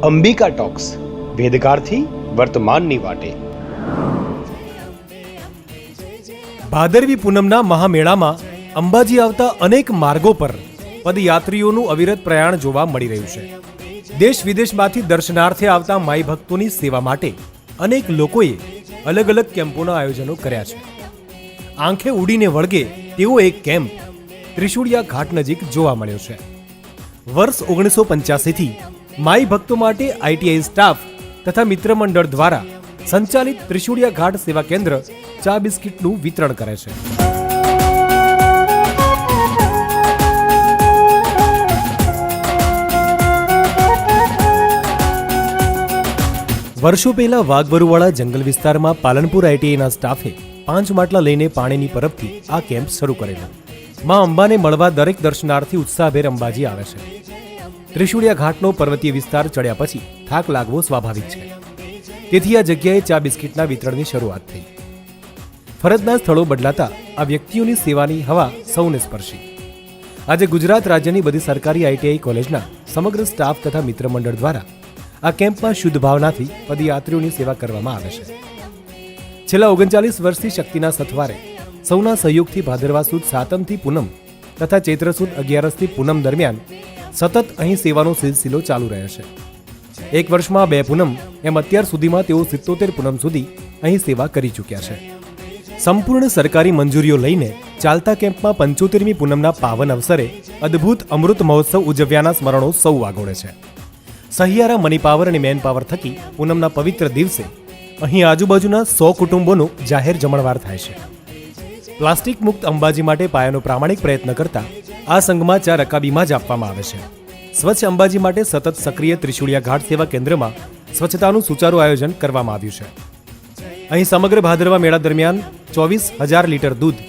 Ambika talks, વેદકાળથી વર્તમાનની વાટે. ભાદરવી પૂનમના મહામેળામાં અંબાજી આવતા અનેક માર્ગો પર પદયાત્રીઓનું અવિરત પ્રયાણ જોવા મળી રહ્યું છે. દેશ વિદેશમાંથી દર્શનાર્થે આવતા માઈ ભક્તોની સેવા માટે અનેક લોકોએ અલગ અલગ કેમ્પોના આયોજનો કર્યા છે. આંખે ઉડીને વળગે તેવો એક કેમ્પ ત્રિશુળિયા ઘાટ નજીક જોવા મળ્યો છે. વર્ષ 1985થી માઈ ભક્તો માટે આઈટીઆઈ સ્ટાફ તથા મિત્ર મંડળ દ્વારા સંચાલિત ત્રિશુળિયા ઘાટ સેવા કેન્દ્ર ચા બિસ્કિટનું વિતરણ કરે છે. વર્ષો પહેલા વાઘબરુવાળા જંગલ વિસ્તારમાં પાલનપુર આઈટીઆઈના સ્ટાફે 5 માટલા લઈને પાણીની પરબથી આ કેમ્પ શરૂ કરેલો. માં અંબાને મળવા દરેક દર્શનાર્થી ઉત્સાહભેર અંબાજી આવે છે. ત્રિશુળિયા ઘાટનો પર્વતીય વિસ્તાર ચડ્યા પછી થાક લાગવો સ્વાભાવિક છે. તેથી આ જગ્યાએ ચા બિસ્કિટના વિતરણની શરૂઆત થઈ. ફરજના સ્થળો બદલાતા આ વ્યક્તિઓની સેવાની હવા સૌને સ્પર્શી. આજે ગુજરાત રાજ્યની બધી સરકારી આઈટીઆઈ કોલેજના સમગ્ર સ્ટાફ તથા મિત્ર મંડળ દ્વારા આ કેમ્પમાં શુદ્ધ ભાવનાથી પદયાત્રીઓની સેવા કરવામાં આવે છે. છેલ્લા 39 વર્ષથી શક્તિના સથવારે સૌના સહયોગથી ભાદરવા સુદ સાતમથી પૂનમ તથા ચૈત્ર સુદ 11થી પૂનમ દરમિયાન સતત અહીં સેવાનો સિલસિલો ચાલુ રહે છે. એક વર્ષમાં 2 પૂનમ એમ અત્યાર સુધીમાં તેઓ 77 પૂનમ સુધી અહીં સેવા કરી ચૂક્યા છે. સંપૂર્ણ સરકારી મંજૂરીઓ લઈને ચાલતા કેમ્પમાં 75મી પૂનમના પાવન અવસરે અદ્ભુત અમૃત મહોત્સવ ઉજવ્યાના સ્મરણો સૌ વાગોળે છે. સહિયારા મની પાવર અને મેન પાવર થકી પૂનમના પવિત્ર દિવસે અહીં આજુબાજુના 100 કુટુંબોનો જાહેર જમણવાર થાય છે. પ્લાસ્ટિક મુક્ત અંબાજી માટે પાયાનો પ્રામાણિક પ્રયત્ન કરતા આ સંઘમાં ચા રકાબીમાં જ આપવામાં આવે છે. સ્વચ્છ અંબાજી માટે સતત સક્રિય ત્રિશુળિયા ઘાટ સેવા કેન્દ્રમાં સ્વચ્છતાનું સુચારું આયોજન કરવામાં આવ્યું છે. અહીં સમગ્ર ભાદરવા મેળા દરમિયાન 24,000 લીટર દૂધ,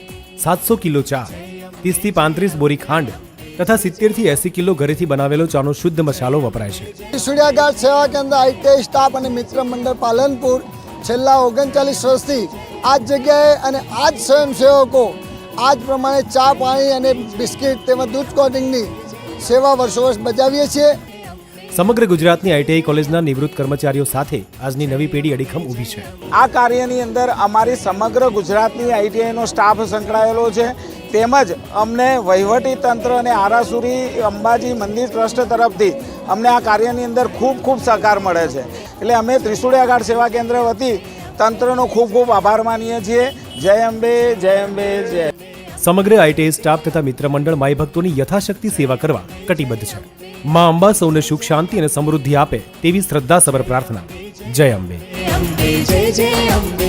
700 કિલો ચા, 30થી 35 બોરી ખાંડ તથા 70 થી 80 કિલો ઘરેથી બનાવેલો ચાનો શુદ્ધ મસાલો વપરાય છે. ત્રિશુળિયા ઘાટ સેવા કેન્દ્ર આઈટીઆઈ સ્ટાફ અને મિત્ર મંડળ પાલનપુર છેલ્લા 39 વર્ષથી આ જ જગ્યાએ અને આ જ સ્વયંસેવકો આ જ પ્રમાણે ચા, પાણી અને બિસ્કિટ તેમજ દૂધ કોટિંગની સેવા વર્ષો વર્ષ બજાવીએ છીએ. સમગ્ર ગુજરાતની આઈટીઆઈ કોલેજના નિવૃત્ત કર્મચારીઓ સાથે આજની નવી પેઢી અડીખમ ઊભી છે. આ કાર્યની અંદર અમારી સમગ્ર ગુજરાતની આઈટીઆઈનો સ્ટાફ સંકળાયેલો છે. તેમજ અમને વહીવટી તંત્ર અને આરાસુરી અંબાજી મંદિર ટ્રસ્ટ તરફથી અમને આ કાર્યની અંદર ખૂબ સહકાર મળે છે. એટલે અમે ત્રિશુળિયા ઘાટ સેવા કેન્દ્ર વતી તંત્રનો ખૂબ આભાર માનીએ છીએ. જય અંબે, જય અંબે, જય. સમગ્ર આઈટીઆઈ સ્ટાફ તથા મિત્ર મંડળ માઈ ભક્તોની યથાશક્તિ સેવા કરવા કટિબદ્ધ છે. માં અંબા સૌને સુખ, શાંતિ અને સમૃદ્ધિ આપે તેવી શ્રદ્ધાસભર પ્રાર્થના. જય અંબે. જય અંબે, જય અંબે.